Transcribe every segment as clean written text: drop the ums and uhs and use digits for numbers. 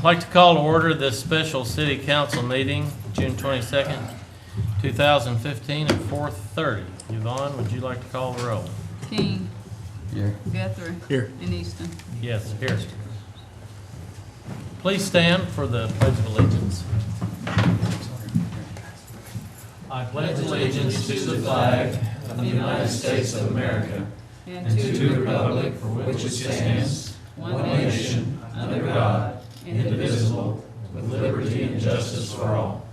I'd like to call to order this special city council meeting, June 22nd, 2015 at 4:30. Yvonne, would you like to call the roll? King. Here. Guthrie. Here. And Easton. Yes, here. Please stand for the Pledge of Allegiance. I pledge allegiance to the flag of the United States of America and to the republic for which it stands, one nation, under God, indivisible, with liberty and justice for all.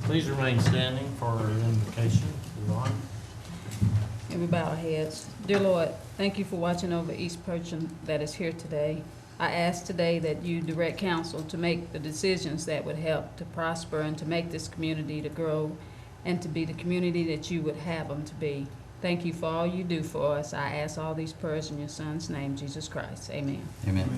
Please remain standing for our invocation. Yvonne. And we bow our heads. Dear Lord, thank you for watching over each person that is here today. I ask today that you direct council to make the decisions that would help to prosper and to make this community to grow and to be the community that you would have them to be. Thank you for all you do for us. I ask all these prayers in your Son's name, Jesus Christ. Amen. Amen.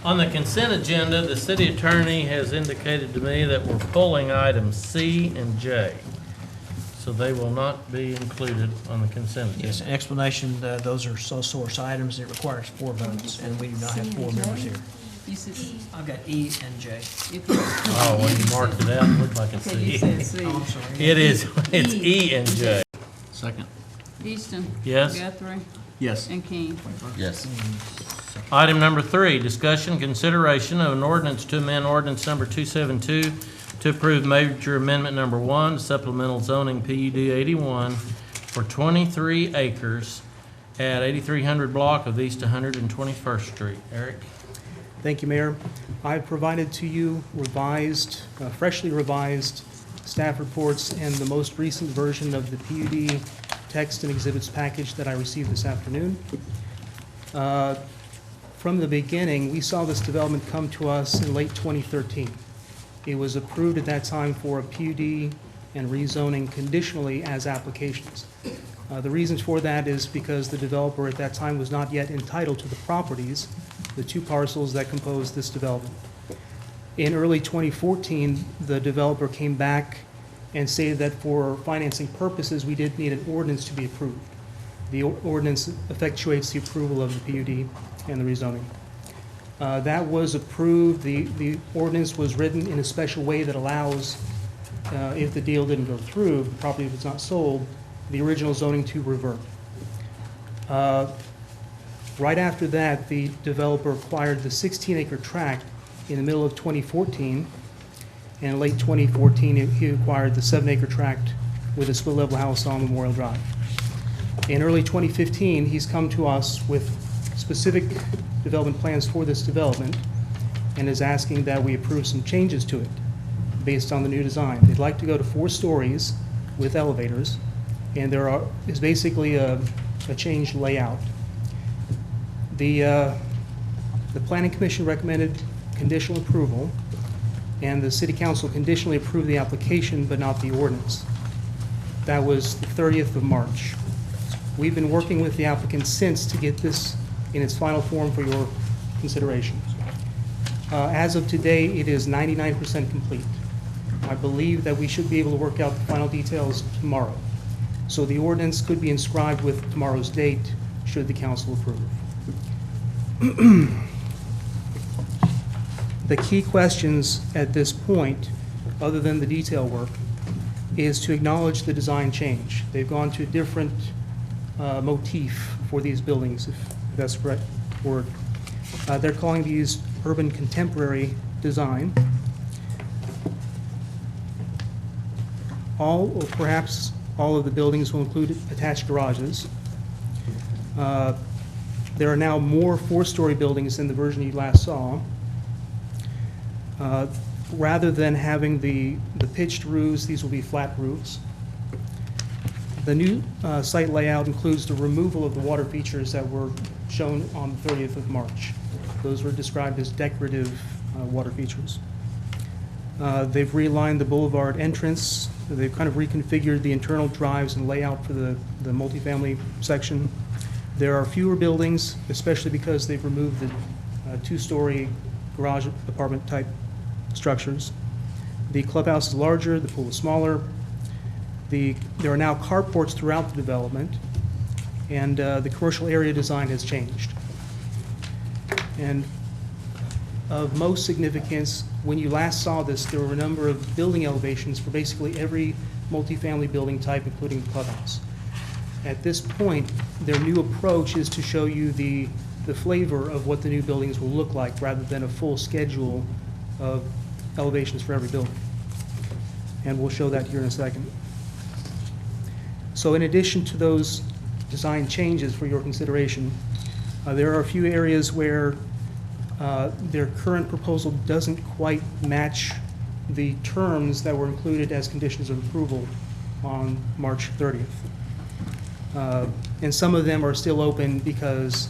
On the consent agenda, the city attorney has indicated to me that we're pulling items C and J. So they will not be included on the consent agenda. Yes, explanation, those are sole source items. It requires 4 votes, and we do not have 4 members here. You said, I've got E and J. Oh, when you marked it out, it looked like a okay, you C. said C. Oh, I'm sorry. It is, it's E and J. Second. Easton. Yes? Guthrie. Yes. And King. Yes. Item number 3, discussion, consideration of an ordinance to amend ordinance number 272 to approve major amendment number 1 to supplemental zoning PUD 81 for 23 acres at 8300 block of East 121st Street. Eric? Thank you, Mayor. I've provided to you revised, freshly revised staff reports and the most recent version of the PUD text and exhibits package that I received this afternoon. From the beginning, we saw this development come to us in late 2013. It was approved at that time for a PUD and rezoning conditionally as applications. The reasons for that is because the developer at that time was not yet entitled to the properties, the 2 parcels that compose this development. In early 2014, the developer came back and stated that for financing purposes, we did need an ordinance to be approved. The ordinance effectuates the approval of the PUD and the rezoning. That was approved. The ordinance was written in a special way that allows, if the deal didn't go through, the property was not sold, the original zoning to revert. Right after that, the developer acquired the 16-acre tract in the middle of 2014, and in late 2014, he acquired the 7-acre tract with a split-level house on Memorial Drive. In early 2015, he's come to us with specific development plans for this development and is asking that we approve some changes to it based on the new design. They'd like to go to 4 stories with elevators, and there is basically a changed layout. The Planning Commission recommended conditional approval, and the City Council conditionally approved the application but not the ordinance. That was the 30th of March. We've been working with the applicant since to get this in its final form for your consideration. As of today, it is 99% complete. I believe that we should be able to work out the final details tomorrow. So the ordinance could be inscribed with tomorrow's date, should the council approve. The key questions at this point, other than the detail work, is to acknowledge the design change. They've gone to a different motif for these buildings, if that's the correct word. They're calling these urban contemporary design. All, or perhaps all of the buildings will include attached garages. There are now more 4-story buildings than the version you last saw. Rather than having the pitched roofs, these will be flat roofs. The new site layout includes the removal of the water features that were shown on the 30th of March. Those were described as decorative water features. They've realigned the boulevard entrance. They've kind of reconfigured the internal drives and layout for the multifamily section. There are fewer buildings, especially because they've removed the 2-story garage apartment type structures. The clubhouse is larger, the pool is smaller. There are now carports throughout the development, and the commercial area design has changed. And of most significance, when you last saw this, there were a number of building elevations for basically every multifamily building type, including the clubhouse. At this point, their new approach is to show you the flavor of what the new buildings will look like, rather than a full schedule of elevations for every building. And we'll show that here in a second. So in addition to those design changes for your consideration, there are a few areas where their current proposal doesn't quite match the terms that were included as conditions of approval on March 30th. And some of them are still open because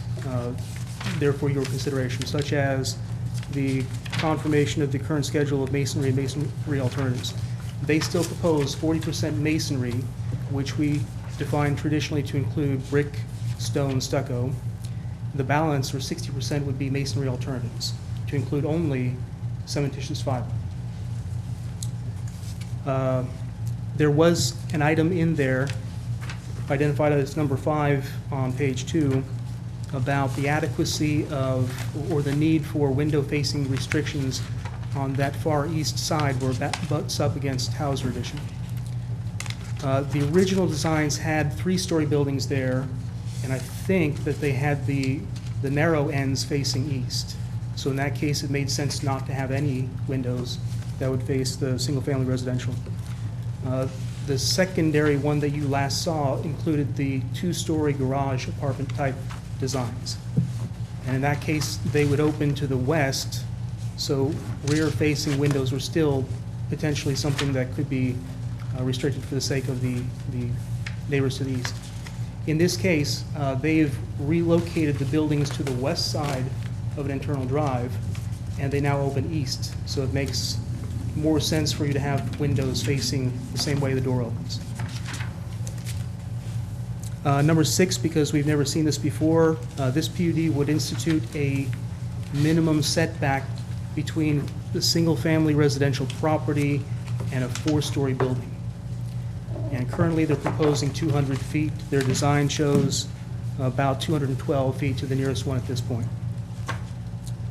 they're for your consideration, such as the confirmation of the current schedule of masonry and masonry alternatives. They still propose 40% masonry, which we define traditionally to include brick, stone, stucco. The balance, or 60%, would be masonry alternatives, to include only cementitious fiber. There was an item in there identified as number 5 on page 2 about the adequacy of, or the need for window-facing restrictions on that far east side where it butts up against Hauser Edition. The original designs had 3-story buildings there, and I think that they had the narrow ends facing east. So in that case, it made sense not to have any windows that would face the single-family residential. The secondary one that you last saw included the 2-story garage apartment type designs. And in that case, they would open to the west, so rear-facing windows were still potentially something that could be restricted for the sake of the neighbors to the east. In this case, they've relocated the buildings to the west side of an internal drive, and they now open east. So it makes more sense for you to have windows facing the same way the door opens. Number 6, because we've never seen this before, this PUD would institute a minimum setback between the single-family residential property and a 4-story building. And currently, they're proposing 200 feet. Their design shows about 212 feet to the nearest one at this point.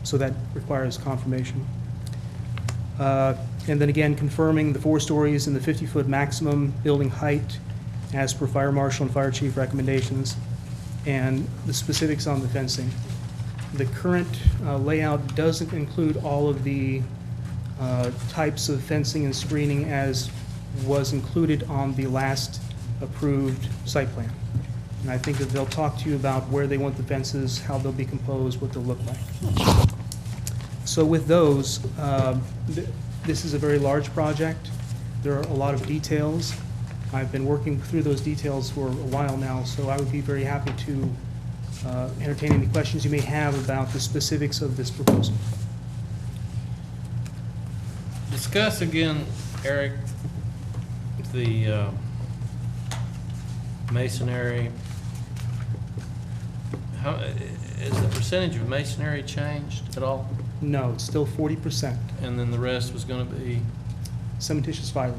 So that requires confirmation. And then again, confirming the 4 stories and the 50-foot maximum building height as per fire marshal and fire chief recommendations, and the specifics on the fencing. The current layout doesn't include all of the types of fencing and screening as was included on the last approved site plan. And I think that they'll talk to you about where they want the fences, how they'll be composed, what they'll look like. So with those, this is a very large project. There are a lot of details. I've been working through those details for a while now, so I would be very happy to entertain any questions you may have about the specifics of this proposal. Discuss again, Eric, the masonry. How is the percentage of masonry changed at all? No, it's still 40%. And then the rest was going to be? Cementitious fiber.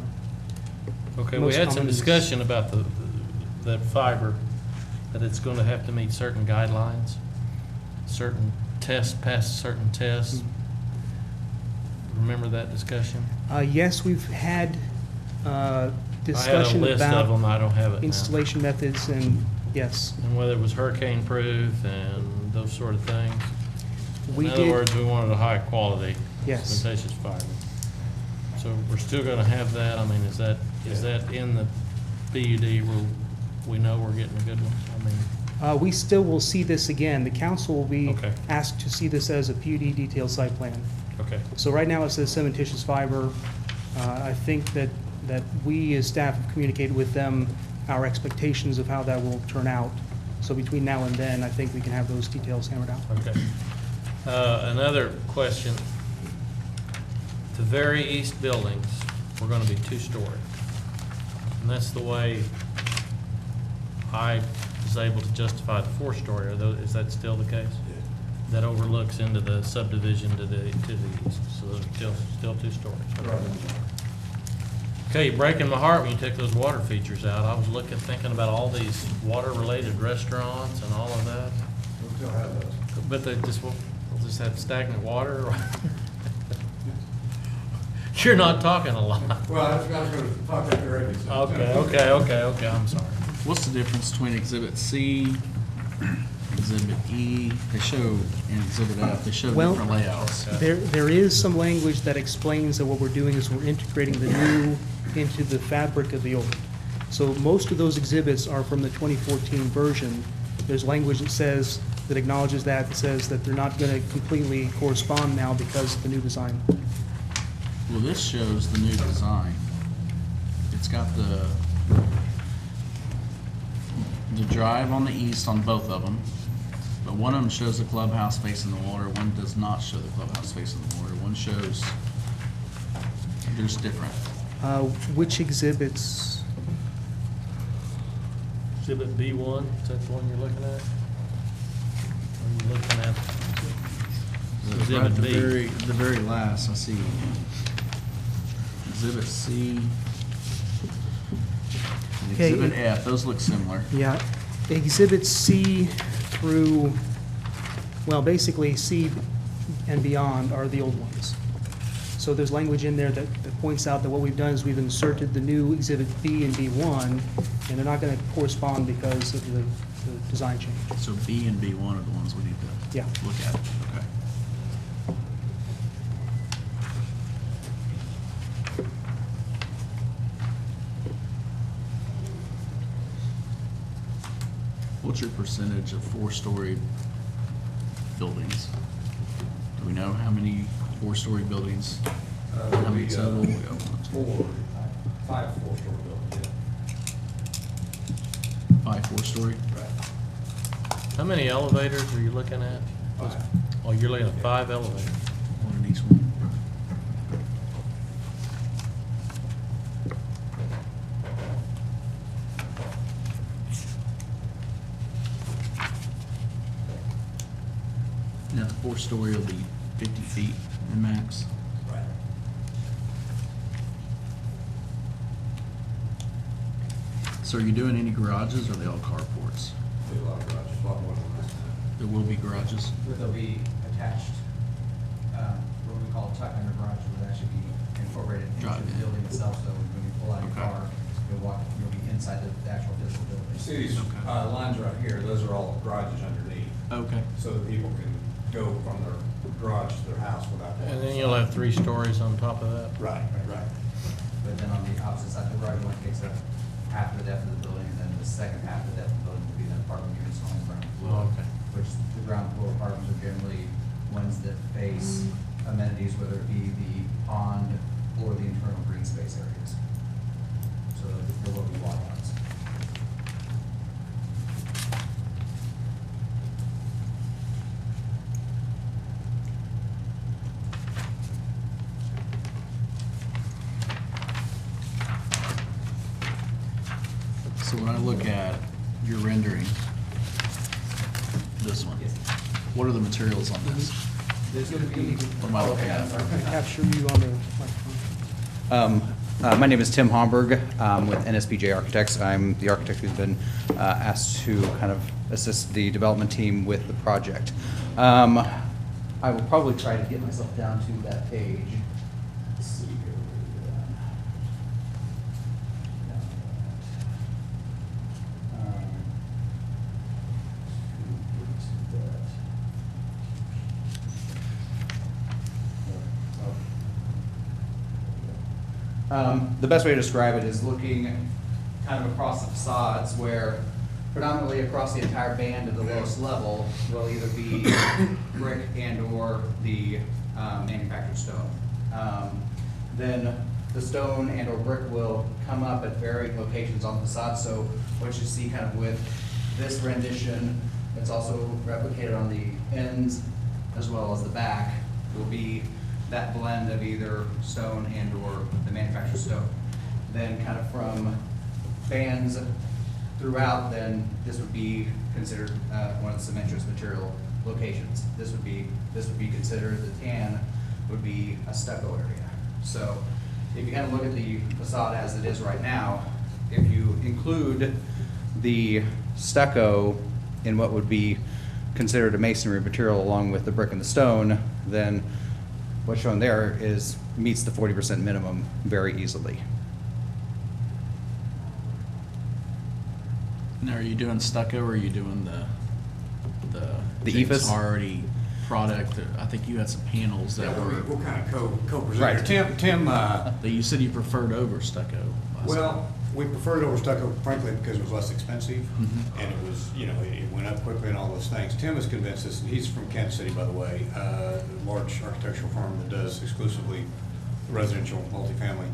Okay, we Most had some common is- discussion about that fiber, that it's going to have to meet certain guidelines, certain tests, pass certain tests. Remember that discussion? Yes, we've had discussion I had a list of about them, I don't have it now. installation methods, and yes, And whether it was hurricane-proof and those sort of things. we In other did. words, we wanted a high-quality Yes. cementitious fiber. So we're still going to have that? I mean, is that in the PUD where we know we're getting a good one? I mean, We still will see this again. The council will be Okay. asked to see this as a PUD detailed site plan. okay. So right now it says cementitious fiber. I think that we as staff have communicated with them our expectations of how that will turn out. So between now and then, I think we can have those details hammered out. Okay. Another question. The very east buildings were going to be 2-story. And that's the way I was able to justify the 4-story. Is that still the case? That overlooks into the subdivision to the east. So they're still 2 stories. Okay, you're breaking my heart when you take those water features out. I was thinking about all these water-related restaurants and all of that. We'll still have those. But they just, We'll just have stagnant water? You're not talking a lot. Well, I was going to talk about the radio. Okay, I'm sorry. What's the difference between Exhibit C, Exhibit E? They show, in Exhibit F, they show Well, different layouts. There is some language that explains that what we're doing is we're integrating the new into the fabric of the old. So most of those exhibits are from the 2014 version. There's language that acknowledges that says that they're not going to completely correspond now because of the new design. Well, this shows the new design. It's got the drive on the east on both of them, but one of them shows the clubhouse facing the water, one does not show the clubhouse facing the water. One shows, there's different. Which exhibits? Exhibit B1, is that the one you're looking at? Or are you looking at Right at Exhibit B? the very last, I see Exhibit C, and Okay. Exhibit F, those look similar. Yeah, exhibits C through, well, basically C and beyond are the old ones. So there's language in there that points out that what we've done is we've inserted the new exhibit B and B1, and they're not going to correspond because of the design change. So B and B1 are the ones we need to Yeah. look at. Okay. What's your percentage of four-story buildings? Do we know how many four-story buildings? How many total? We got one, two, Five four-story buildings, 5 4-story? yeah. Right. How many elevators are you looking at? Five. Oh, you're looking at 5 elevators. One in each one. Now, the 4-story will be 50 feet in max. Right. So are you doing any garages, or are they all carports? Do a lot of garages, a lot more than last time. There will be garages? There'll be attached, what we call tuck under garage, would actually be incorporated into Drive the in. building itself, so when you pull out your Okay. car, you'll be inside the actual physical You building. see these Okay. lines right here, those are all garages underneath, Okay. so that people can go from their garage to their house without. And then you'll have 3 stories on top of that? Right, right. But then on the opposite side, the garage only takes up half the depth of the building, and then the second half of the depth of the building will be the apartment units on the ground floor. Oh, okay. Which the ground floor apartments are generally ones that face amenities, whether it be the pond or the internal green space areas. So there will be walkouts. So when I look at your rendering, this one, Yes. what are the materials on this? There's going to be. What am I looking at? I'm going to capture you on the microphone. My name is Tim Homburg with NSBJ Architects. I'm the architect who's been asked to kind of assist the development team with the project. I will probably try to get myself down to that page. Let's see here. Where are we at? The best way to describe it is looking kind of across the facades where predominantly across the entire band at the lowest level will either be brick and/or the manufactured stone. Then the stone and/or brick will come up at varying locations on the facade. So what you see kind of with this rendition, it's also replicated on the ends as well as the back, will be that blend of either stone and/or the manufactured stone. Then kind of from bands throughout, then this would be considered one of the cementitious material locations. This would be considered, the tan would be a stucco area. So if you kind of look at the facade as it is right now, if you include the stucco in what would be considered a masonry material along with the brick and the stone, then what's shown there meets the 40% minimum very easily. Now, are you doing stucco or are you doing the The James ephes? Hardy product? I think you had some panels that were, We'll kind of co-present. Right. Tim, that you said you preferred over stucco. last time. well, we preferred over stucco frankly because it was less expensive Mhm. and it was, it went up quickly and all those things. Tim has convinced us, and he's from Kansas City, by the way, a large architectural firm that does exclusively residential multifamily.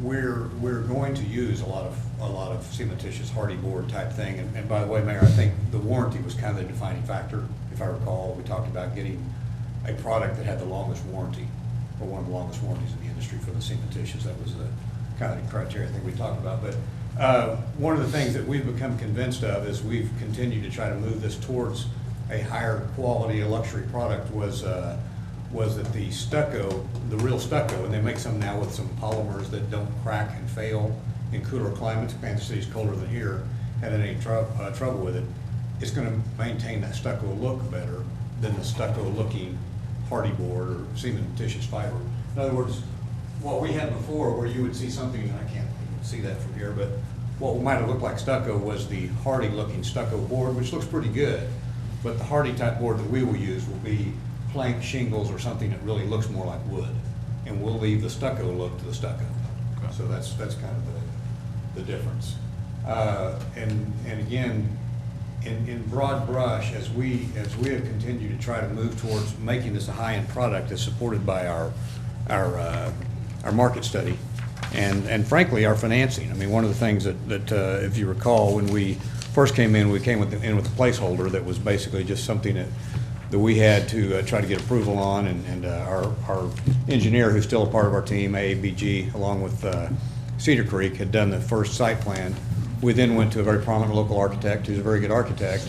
We're going to use a lot of cementitious hardy board type thing. And by the way, Mayor, I think the warranty was kind of the defining factor. If I recall, we talked about getting a product that had the longest warranty, or one of the longest warranties in the industry for the cementitious. That was the kind of the criteria I think we talked about. But one of the things that we've become convinced of as we've continued to try to move this towards a higher quality, a luxury product was that the stucco, the real stucco, and they make some now with some polymers that don't crack and fail in cooler climates. Kansas City's colder than here, had any trouble with it. It's going to maintain that stucco look better than the stucco looking hardy board or cementitious fiber. In other words, what we had before where you would see something, and I can't even see that from here, but what might have looked like stucco was the hardy looking stucco board, which looks pretty good. But the hardy type board that we will use will be plank shingles or something that really looks more like wood. And we'll leave the stucco look to the stucco. Okay. So that's kind of the difference. And again, in broad brush, as we have continued to try to move towards making this a high-end product as supported by our market study and frankly, our financing. I mean, one of the things that if you recall, when we first came in, we came in with a placeholder that was basically just something that we had to try to get approval on, and our engineer, who's still a part of our team, AABG, along with Cedar Creek, had done the first site plan. We then went to a very prominent local architect, who's a very good architect,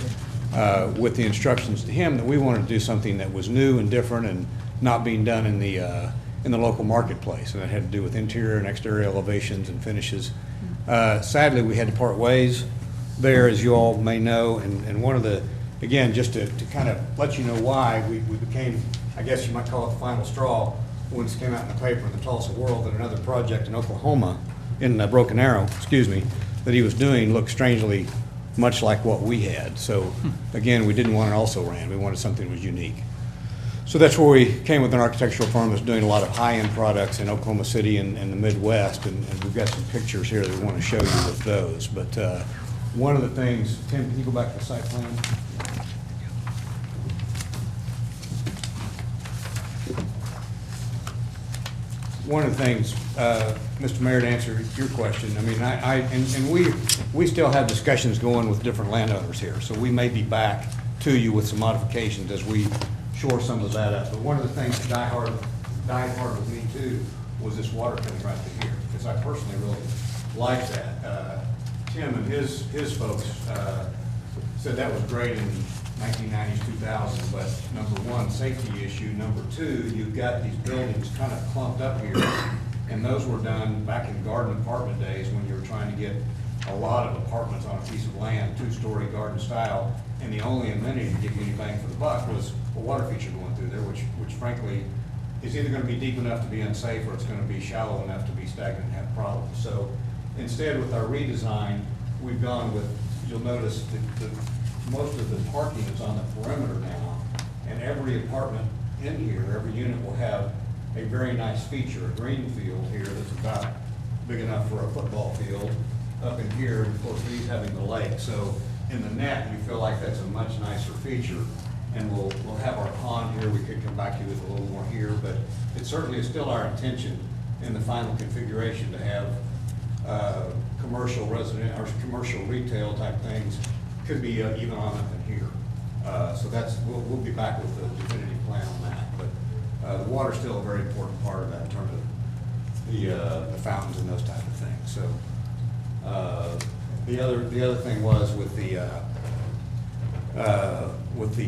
with the instructions to him that we wanted to do something that was new and different and not being done in the local marketplace, and it had to do with interior and exterior elevations and finishes. Sadly, we had to part ways there, as you all may know, and one of the, again, just to kind of let you know why, we became, I guess you might call it the final straw, when this came out in the paper in the Tulsa World that another project in Oklahoma, in Broken Arrow, excuse me, that he was doing looked strangely much like what we had. So again, we didn't want an also-ran, we wanted something that was unique. So that's where we came with an architectural firm that's doing a lot of high-end products in Oklahoma City and the Midwest, and we've got some pictures here that we want to show you with those. But one of the things, Tim, can you go back to the site plan? One of the things, Mr. Mayor, to answer your question, I mean, and we still have discussions going with different landowners here, so we may be back to you with some modifications as we shore some of that up. But one of the things that died hard with me too was this water coming right through here, because I personally really like that. Tim and his folks said that was great in 1990s, 2000, but number one, safety issue. Number two, you've got these buildings kind of clumped up here, and those were done back in garden apartment days when you were trying to get a lot of apartments on a piece of land, two-story garden style, and the only amenity to give you any bang for the buck was a water feature going through there, which frankly is either going to be deep enough to be unsafe or it's going to be shallow enough to be stagnant and have problems. So instead, with our redesign, we've gone with, you'll notice that most of the parking is on the perimeter now, and every apartment in here, every unit will have a very nice feature, a green field here that's about big enough for a football field up in here, and of course these having the lake. So in the net, you feel like that's a much nicer feature, and we'll have our pond here. We could come back to you with a little more here, but it certainly is still our intention in the final configuration to have commercial resident or commercial retail type things. Could be even on up in here. So that's, we'll be back with the definitive plan on that. But the water's still a very important part of that in terms of the fountains and those type of things. So the other thing was with the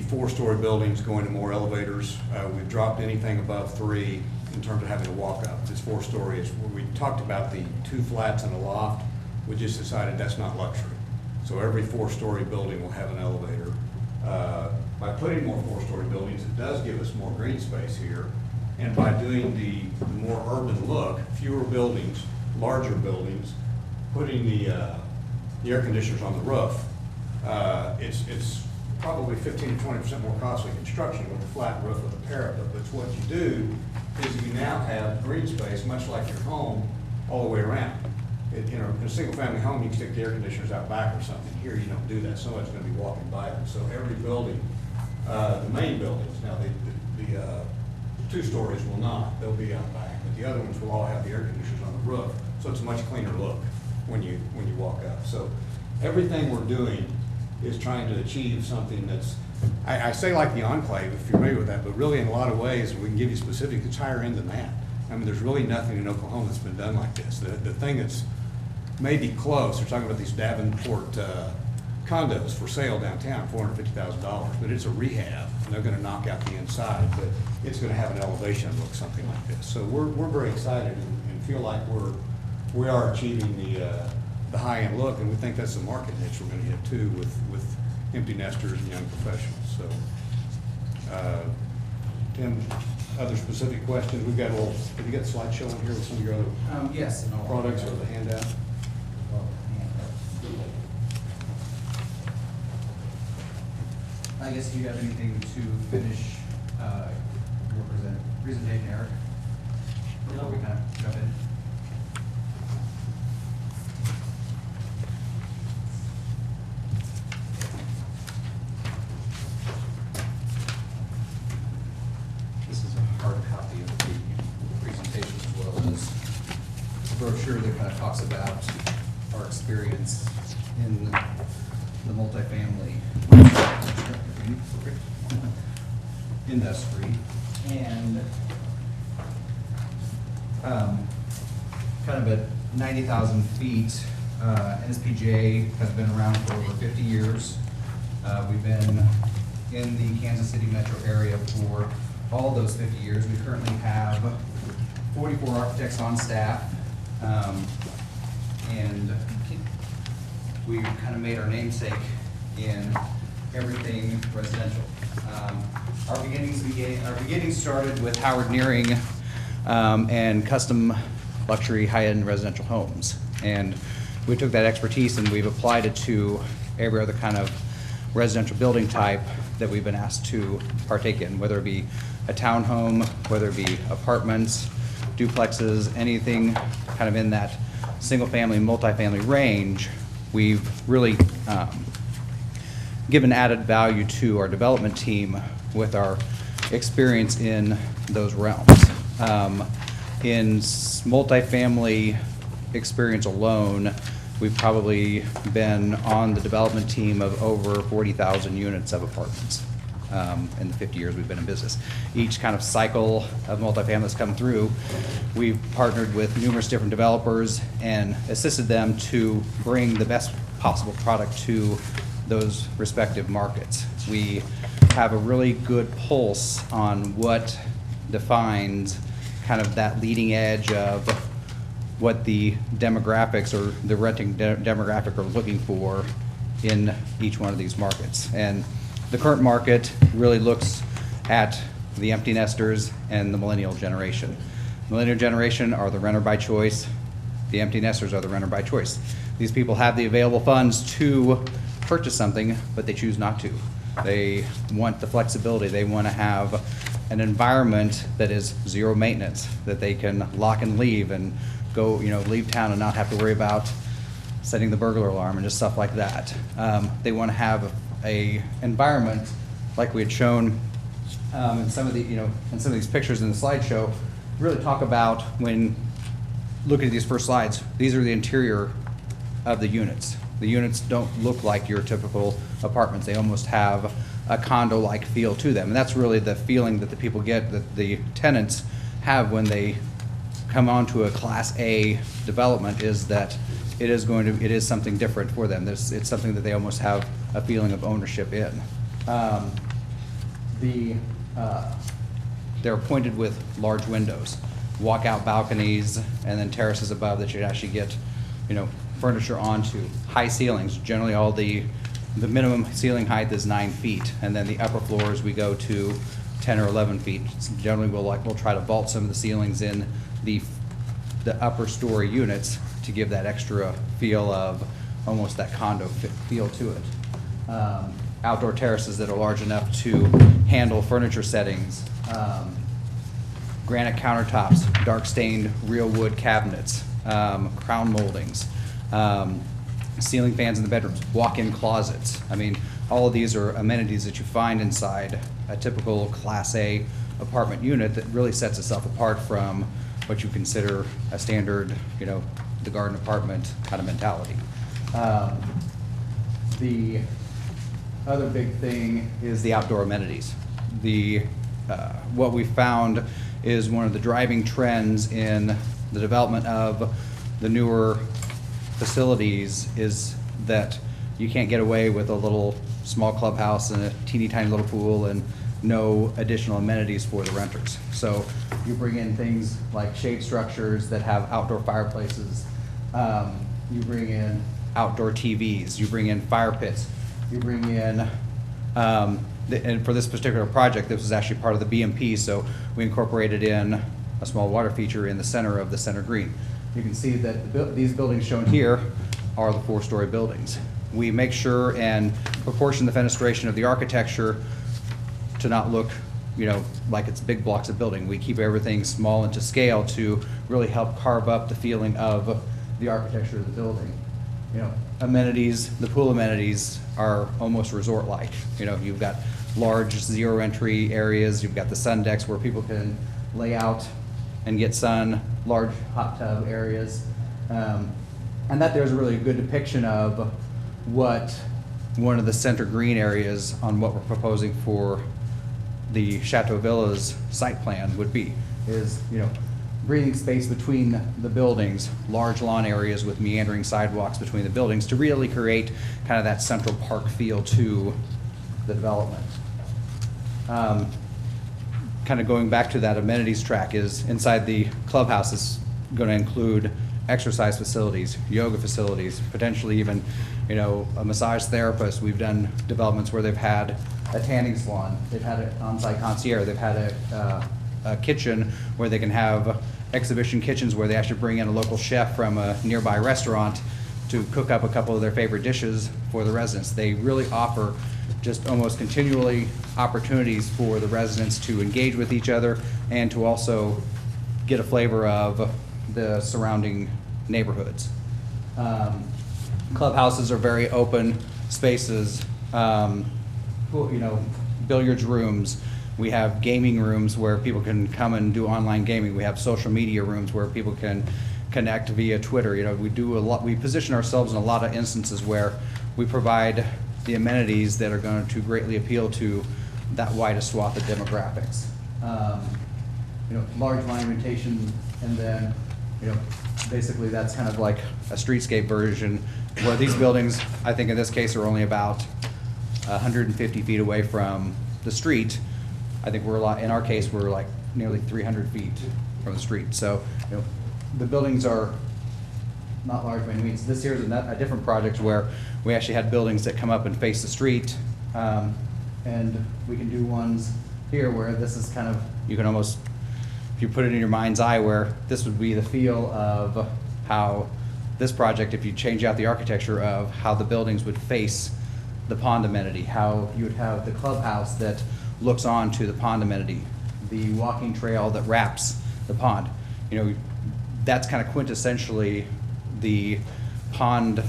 four-story buildings going to more elevators, we've dropped anything above 3 in terms of having to walk up. It's 4 stories. We talked about the 2 flats and a loft. We just decided that's not luxury. So every four-story building will have an elevator. By putting more four-story buildings, it does give us more green space here. And by doing the more urban look, fewer buildings, larger buildings, putting the air conditioners on the roof, it's probably 15 to 20% more costly construction with a flat roof with a parapet. But what you do is you now have green space, much like your home, all the way around. In a single-family home, you can stick the air conditioners out back or something. Here, you don't do that. Somebody's going to be walking by them. So every building, the main buildings, now the two stories will not. They'll be out back. But the other ones will all have the air conditioners on the roof. So it's a much cleaner look when you walk up. So everything we're doing is trying to achieve something that's, I say like the Enclave, if you're familiar with that, but really in a lot of ways, we can give you specifics, it's higher end than that. I mean, there's really nothing in Oklahoma that's been done like this. The thing that's maybe close, they're talking about these Davenport condos for sale downtown, $450,000, but it's a rehab, and they're gonna knock out the inside, but it's gonna have an elevation look, something like this. So we're very excited and feel like we are achieving the high-end look, and we think that's the market niche we're gonna hit too with empty nesters and young professionals. So, Tim, other specific questions? We've got a little, have you got the slideshow on here with some of your other Yes. and I'll- products or the handout? I guess if you have anything to finish your presentation, Eric? Before we kind of jump in. This is a hard copy of the presentation as well as a brochure that kind of talks about our experience in the multifamily industry. And kind of at 90,000 feet, NSPJ has been around for over 50 years. We've been in the Kansas City metro area for all those 50 years. We currently have 44 architects on staff. And we've kind of made our namesake in everything residential. Our beginnings started with Howard Nearing and custom luxury high-end residential homes. And we took that expertise and we've applied it to every other kind of residential building type that we've been asked to partake in, whether it be a townhome, whether it be apartments, duplexes, anything kind of in that single-family, multifamily range. We've really given added value to our development team with our experience in those realms. In multifamily experience alone, we've probably been on the development team of over 40,000 units of apartments in the 50 years we've been in business. Each kind of cycle of multifamily that's come through, we've partnered with numerous different developers and assisted them to bring the best possible product to those respective markets. We have a really good pulse on what defines kind of that leading edge of what the demographics or the renting demographic are looking for in each one of these markets. And the current market really looks at the empty nesters and the millennial generation. Millennial generation are the renter by choice. The empty nesters are the renter by choice. These people have the available funds to purchase something, but they choose not to. They want the flexibility. They want to have an environment that is zero maintenance, that they can lock and leave and go, leave town and not have to worry about setting the burglar alarm and just stuff like that. They want to have a environment like we had shown in some of the, in some of these pictures in the slideshow. Really talk about when looking at these first slides. These are the interior of the units. The units don't look like your typical apartments. They almost have a condo-like feel to them. And that's really the feeling that the people get, that the tenants have when they come onto a Class A development, is that it is something different for them. It's something that they almost have a feeling of ownership in. They're appointed with large windows, walkout balconies, and then terraces above that you actually get, furniture onto. High ceilings, generally all the minimum ceiling height is 9 feet, and then the upper floors, we go to 10 or 11 feet. Generally, we'll try to vault some of the ceilings in the upper story units to give that extra feel of almost that condo feel to it. Outdoor terraces that are large enough to handle furniture settings. Granite countertops, dark stained real wood cabinets, crown moldings, ceiling fans in the bedrooms, walk-in closets. I mean, all of these are amenities that you find inside a typical Class A apartment unit that really sets itself apart from what you consider a standard, you know, the garden apartment kind of mentality. The other big thing is the outdoor amenities. What we found is one of the driving trends in the development of the newer facilities is that you can't get away with a little small clubhouse and a teeny tiny little pool and no additional amenities for the renters. So you bring in things like shade structures that have outdoor fireplaces. You bring in outdoor TVs. You bring in fire pits. You bring in, and for this particular project, this was actually part of the BMP, so we incorporated in a small water feature in the center of the center green. You can see that these buildings shown here are the 4-story buildings. We make sure and proportion the fenestration of the architecture to not look, you know, like it's big blocks of building. We keep everything small and to scale to really help carve up the feeling of the architecture of the building. You know, amenities, the pool amenities are almost resort-like. You know, you've got large zero-entry areas, you've got the sun decks where people can lay out and get sun, large hot tub areas. And that there's really a good depiction of what one of the center green areas on what we're proposing for the Chateau Villas site plan would be, is, you know, breathing space between the buildings, large lawn areas with meandering sidewalks between the buildings to really create kind of that Central Park feel to the development. Kind of going back to that amenities track is inside the clubhouse is going to include exercise facilities, yoga facilities, potentially even, you know, a massage therapist. We've done developments where they've had a tanning salon, they've had an on-site concierge, they've had a kitchen where they can have exhibition kitchens where they actually bring in a local chef from a nearby restaurant to cook up a couple of their favorite dishes for the residents. They really offer just almost continually opportunities for the residents to engage with each other and to also get a flavor of the surrounding neighborhoods. Clubhouses are very open spaces, you know, billiards rooms. We have gaming rooms where people can come and do online gaming. We have social media rooms where people can connect via Twitter. You know, we do a lot, we position ourselves in a lot of instances where we provide the amenities that are going to greatly appeal to that widest swath of demographics. You know, large monumentation, and then, you know, basically that's kind of like a streetscape version where these buildings, I think in this case, are only about 150 feet away from the street. I think we're a lot, in our case, we're like nearly 300 feet from the street. So, you know, the buildings are not large by any means. This here is a different project where we actually had buildings that come up and face the street. And we can do ones here where this is kind of, you can almost, if you put it in your mind's eye, where this would be the feel of how this project, if you change out the architecture of how the buildings would face the pond amenity, how you would have the clubhouse that looks on to the pond amenity, the walking trail that wraps the pond. You know, that's kind of quintessentially the pond,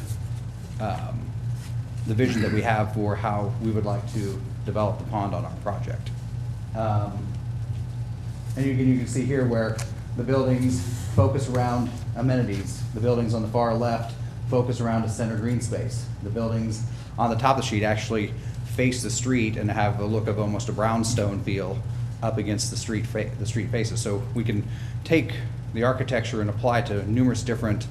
the vision that we have for how we would like to develop the pond on our project. And you can see here where the buildings focus around amenities. The buildings on the far left focus around a center green space. The buildings on the top of the sheet actually face the street and have a look of almost a brownstone feel up against the street faces. So we can take the architecture and apply to numerous different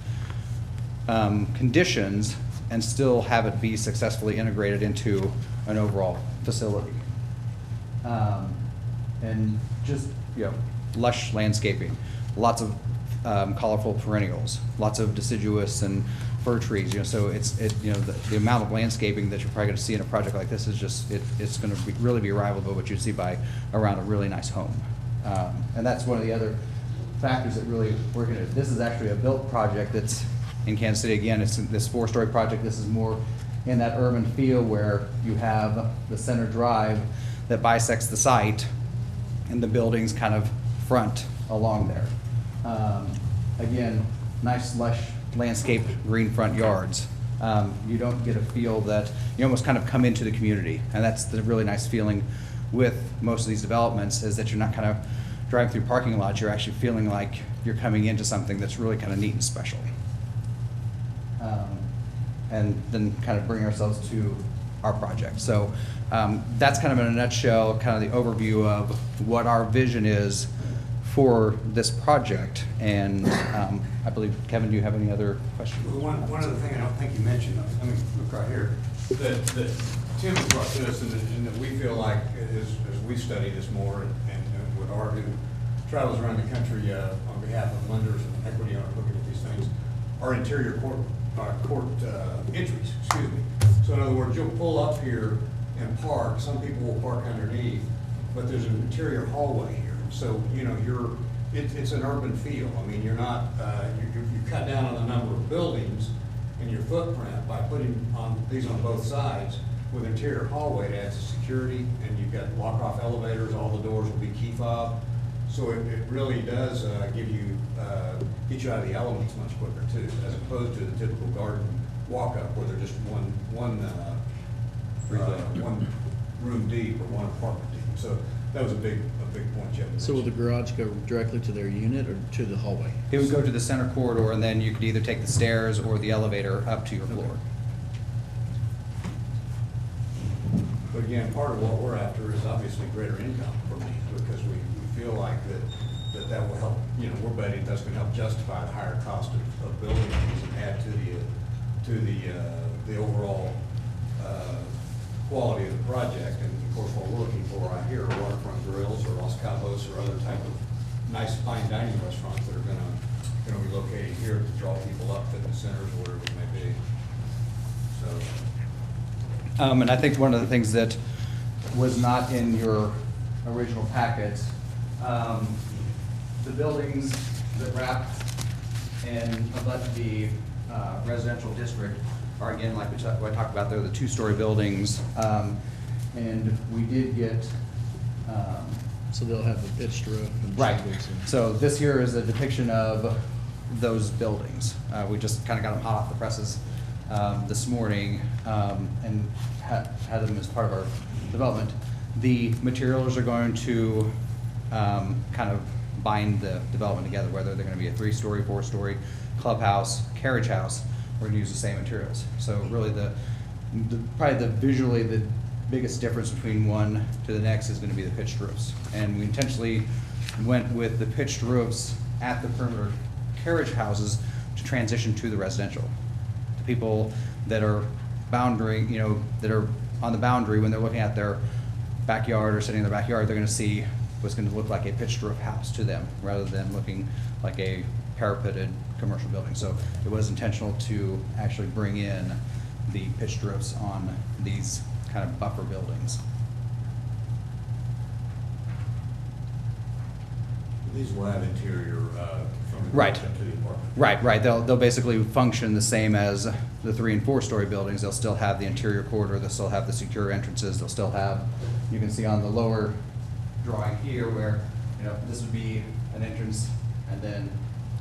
conditions and still have it be successfully integrated into an overall facility. And just, you know, lush landscaping, lots of colorful perennials, lots of deciduous and fir trees, so the amount of landscaping that you're probably gonna see in a project like this is just, it's gonna really be rivaled by what you'd see around a really nice home. And that's one of the other factors that really, this is actually a built project that's in Kansas City. Again, it's this 4-story project. This is more in that urban feel where you have the center drive that bisects the site and the buildings kind of front along there. Again, nice lush landscape green front yards. You don't get a feel that, you almost kind of come into the community, and that's the really nice feeling with most of these developments, is that you're not kind of driving through parking lots, you're actually feeling like you're coming into something that's really kind of neat and special. And then kind of bring ourselves to our project. So that's kind of in a nutshell, kind of the overview of what our vision is for this project. And I believe, Kevin, do you have any other questions? One other thing I don't think you mentioned, I mean, look right here, that Tim has brought to us, and that we feel like, as we study this more, and with Art, who travels around the country on behalf of lenders and equity owners looking at these things, are interior court entries, excuse me. So in other words, you'll pull up here and park. Some people will park underneath, but there's an interior hallway here. So, it's an urban feel. I mean, you're not, you cut down on the number of buildings in your footprint by putting these on both sides with interior hallway. It adds security, and you've got walk-off elevators. All the doors will be key fob. So it really does get you out of the elements much quicker too, as opposed to the typical garden walk-up where they're just one room deep or one apartment deep. So that was a big point, Jeff. So will the garage go directly to their unit or to the hallway? It would go to the center corridor, and then you could either take the stairs or the elevator up to your floor. But again, part of what we're after is obviously greater income for me, because we feel like that will help, we're betting that's gonna help justify the higher cost of building these and add to the overall quality of the project. And of course, what we're looking for right here are waterfront grills or Los Cabos or other type of nice fine dining restaurants that are gonna be located here to draw people up, fitness centers, or whatever it may be. So. And I think one of the things that was not in your original packet, the buildings that wrap and abut the residential district are, again, like what I talked about, they're the 2-story buildings. And we did get. So they'll have a pitched roof and Right. shingles and- So this here is a depiction of those buildings. We just kind of got them hot off the presses this morning, and had them as part of our development. The materials are going to kind of bind the development together, whether they're going to be a 3-story, 4-story clubhouse, carriage house. We're going to use the same materials. So really, probably visually the biggest difference between one to the next is going to be the pitched roofs. And we intentionally went with the pitched roofs at the perimeter carriage houses to transition to the residential. The people that are boundary, that are on the boundary, when they're looking at their backyard or sitting in their backyard, they're going to see what's going to look like a pitched roof house to them, rather than looking like a parapeted commercial building. So it was intentional to actually bring in the pitched roofs on these kind of buffer buildings. These will have interior from the Right. to the apartment. Right. They'll basically function the same as the 3- and 4-story buildings. They'll still have the interior corridor. They'll still have the secure entrances. They'll still have, you can see on the lower drawing here where, this would be an entrance and then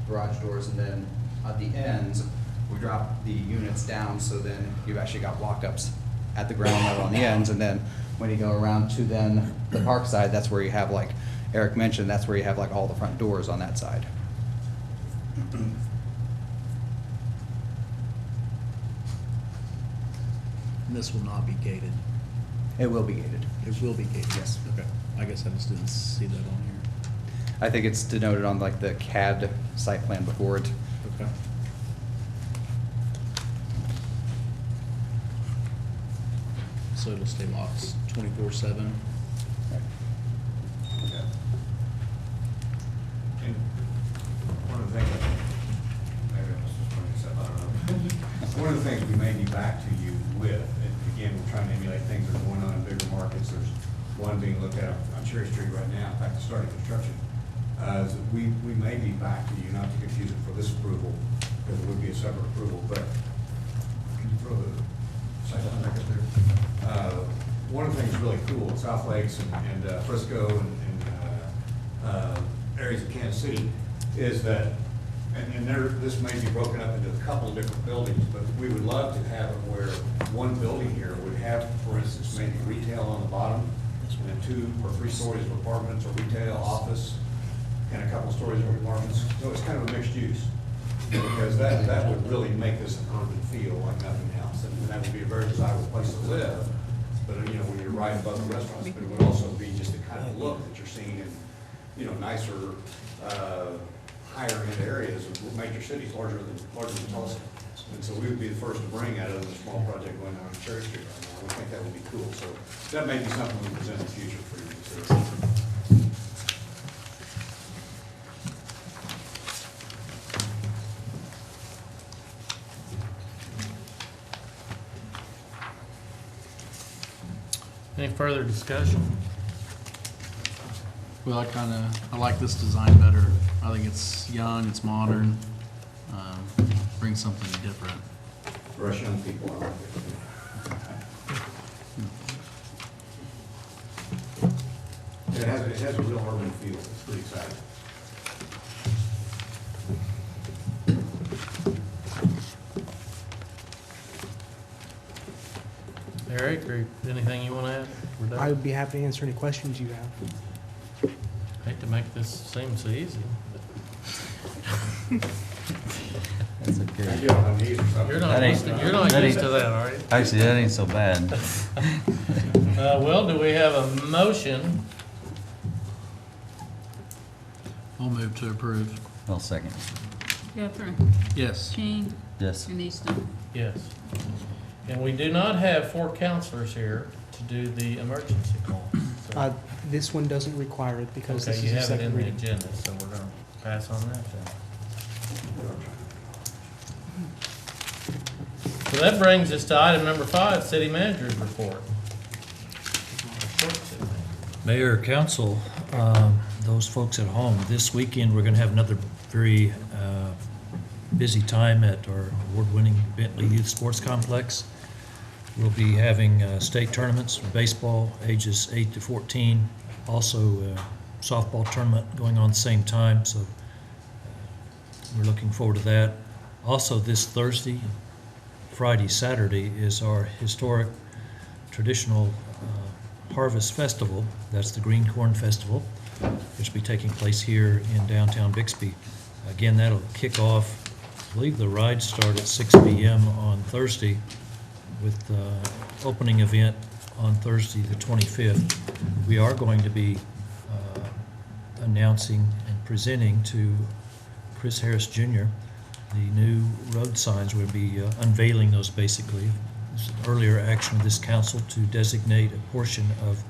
garage doors, and then at the ends, we drop the units down, so then you've actually got walk-ups at the ground level on the ends, and then when you go around to then the park side, that's where you have, like Eric mentioned, that's where you have like all the front doors on that side. And this will not be gated. It will be gated. It will be gated. Yes. Okay. I guess I just didn't see that on here. I think it's denoted on like the CAD site plan before it. Okay. So it'll stay locked 24/7. Okay. And one of the things, maybe I was just bringing this up, I don't know. back to you with, and again, we're trying to emulate things that are going on in bigger markets. There's one being looked at on Cherry Street right now, in fact, it's starting construction. So we may be back to you, not to confuse it for this approval, because it would be a separate approval, but can you throw the site plan back up there? One of the things really cool at South Lakes and Frisco and areas of Kansas City is that, and this may be broken up into a couple of different buildings, but we would love to have it where one building here would have, for instance, maybe retail on the bottom, and then 2 or 3 stories of apartments or retail, office, and a couple stories of apartments. So it's kind of a mixed use, because that would really make this an urban feel like nothing else. And that would be a very desirable place to live, but you know, when you're right above the restaurants, but it would also be just the kind of look that you're seeing in, you know, nicer, higher end areas of major cities, larger than Tulsa. And so we would be the first to bring that, other than a small project going on Cherry Street right now. We think that would be cool. So that may be something we present in the future for you to consider. Any further discussion? Well, I like this design better. I think it's young, it's modern, brings something different. For us young people, I like it. It has a real urban feel. It's pretty exciting. Eric, or anything you want to add? We're done. I would be happy to answer any questions you have. Hate to make this seem so easy. That's okay. You on these or something? You're That not ain't- used to, you're not that used ain't- to that, are you? Actually, that ain't so bad. Well, do we have a motion? I'll move to approve. I'll second. Guthrie, Yes. King, Yes. and Easton. Yes. And we do not have 4 counselors here to do the emergency call. So- This one doesn't require it because this Okay, you is a have it in second the reading. agenda, so we're gonna pass on that then. So that brings us to item number 5, city manager's report. Mayor, council, those folks at home, this weekend, we're going to have another very busy time at our award-winning Bentley Youth Sports Complex. We'll be having state tournaments for baseball, ages 8 to 14, also a softball tournament going on at the same time, so we're looking forward to that. Also, this Thursday, Friday, Saturday is our historic traditional Harvest Festival. That's the Green Corn Festival, which will be taking place here in downtown Bixby. Again, that'll kick off, I believe the rides start at 6 p.m. on Thursday with the opening event on Thursday the 25th. We are going to be announcing and presenting to Chris Harris Jr. the new road signs. We'll be unveiling those basically. This is an earlier action of this council to designate a portion of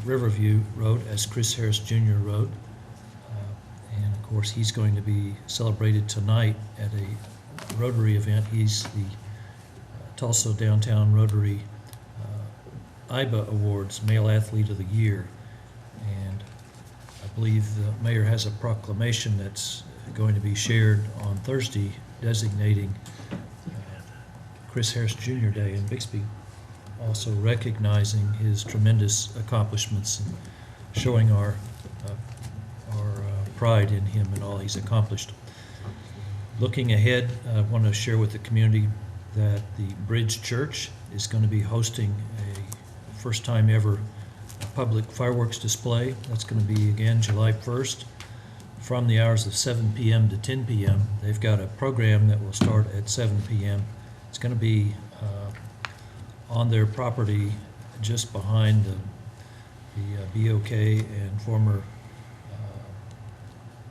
Riverview Road as Chris Harris Jr. Road. And of course, he's going to be celebrated tonight at a Rotary event. He's the Tulsa Downtown Rotary IBA Awards Male Athlete of the Year. And I believe the mayor has a proclamation that's going to be shared on Thursday designating Chris Harris Jr. Day in Bixby, also recognizing his tremendous accomplishments and showing our pride in him and all he's accomplished. Looking ahead, I want to share with the community that the Bridge Church is going to be hosting a first time ever public fireworks display. That's going to be again July 1st from the hours of 7 p.m. to 10 p.m. They've got a program that will start at 7 p.m. It's going to be on their property just behind the BOK and former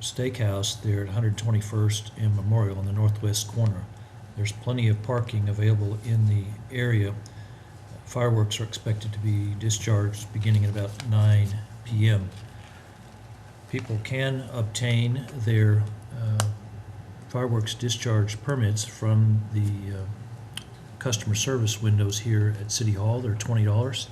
steakhouse there at 121st and Memorial in the northwest corner. There's plenty of parking available in the area. Fireworks are expected to be discharged beginning at about 9 p.m. People can obtain their fireworks discharge permits from the customer service windows here at City Hall. They're $20.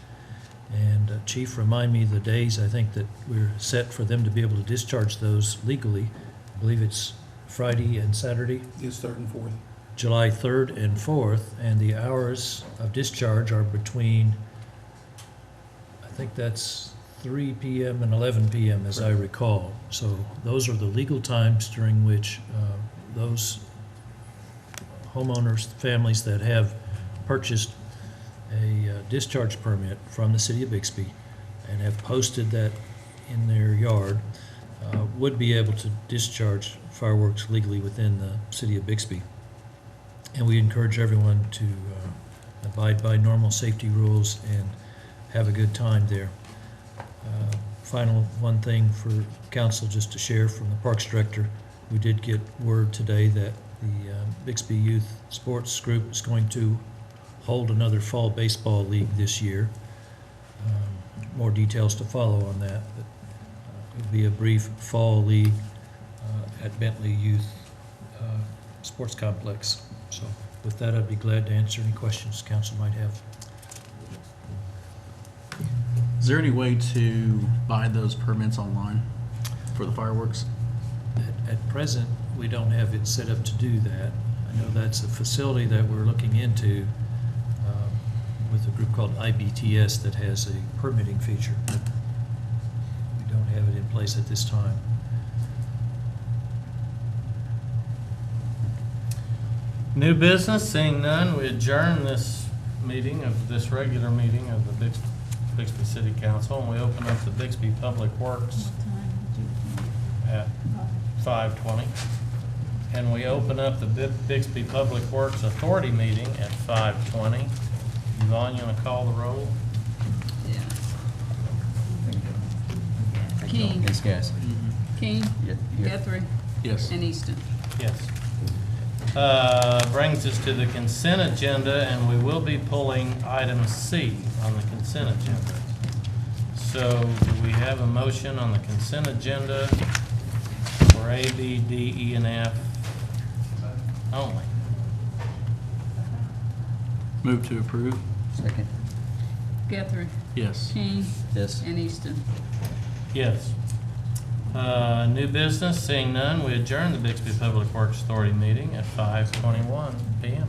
And Chief, remind me the days, I think, that we're set for them to be able to discharge those legally. I believe it's Friday and Saturday, It's 3rd and 4th. July 3rd and 4th, and the hours of discharge are between, I think that's 3 p.m. and 11 p.m., as I recall. So those are the legal times during which those homeowners, families that have purchased a discharge permit from the city of Bixby and have posted that in their yard would be able to discharge fireworks legally within the city of Bixby. And we encourage everyone to abide by normal safety rules and have a good time there. Final one thing for council just to share from the Parks Director. We did get word today that the Bixby Youth Sports Group is going to hold another fall baseball league this year. More details to follow on that, but it'll be a brief fall league at Bentley Youth Sports Complex. So with that, I'd be glad to answer any questions council might have. Is there any way to buy those permits online for the fireworks? At present, we don't have it set up to do that. I know that's a facility that we're looking into with a group called IBTS that has a permitting feature. We don't have it in place at this time. New business, seeing none, we adjourn this meeting of this regular meeting of the Bixby City Council, and we open up the Bixby Public Works at 5:20. And we open up the Bixby Public Works Authority meeting at 5:20. Yvonne, you want to call the roll? King, Yes, guys. King, Yeah. Guthrie, Yes. and Easton. Yes. Brings us to the consent agenda, and we will be pulling item C on the consent agenda. So do we have a motion on the consent agenda for A, B, D, E, and F only? Move to approve? Second. Guthrie, Yes. King, Yes. and Easton. Yes. New business, seeing none, we adjourn the Bixby Public Works Authority meeting at 5:21 p.m.